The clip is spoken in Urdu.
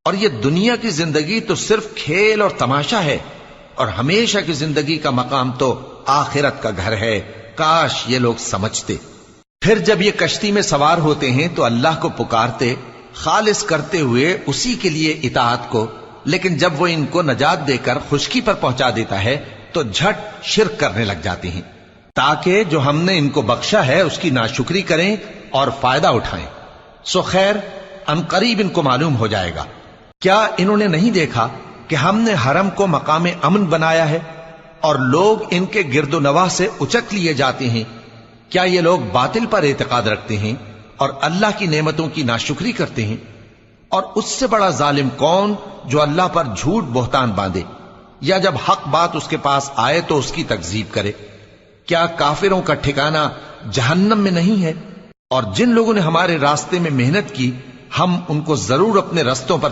اور یہ دنیا کی زندگی تو صرف کھیل اور تماشا ہے، اور ہمیشہ کی زندگی کا مقام تو آخرت کا گھر ہے۔ کاش یہ لوگ سمجھتے۔ پھر جب یہ کشتی میں سوار ہوتے ہیں تو اللہ کو پکارتے، خالص کرتے ہوئے اسی کے لیے اطاعت کو، لیکن جب وہ ان کو نجات دے کر خشکی پر پہنچا دیتا ہے تو جھٹ شرک کرنے لگ جاتے ہیں، تاکہ جو ہم نے ان کو بخشا ہے اس کی ناشکری کریں اور فائدہ اٹھائیں۔ سو خیر، ان قریب ان کو معلوم ہو جائے گا۔ کیا انہوں نے نہیں دیکھا کہ ہم نے حرم کو مقام امن بنایا ہے اور لوگ ان کے گرد و نواح سے اچک لیے جاتے ہیں؟ کیا یہ لوگ باطل پر اعتقاد رکھتے ہیں اور اللہ کی نعمتوں کی ناشکری کرتے ہیں؟ اور اس سے بڑا ظالم کون جو اللہ پر جھوٹ بہتان باندھے، یا جب حق بات اس کے پاس آئے تو اس کی تکذیب کرے؟ کیا کافروں کا ٹھکانہ جہنم میں نہیں ہے؟ اور جن لوگوں نے ہمارے راستے میں محنت کی ہم ان کو ضرور اپنے رستوں پر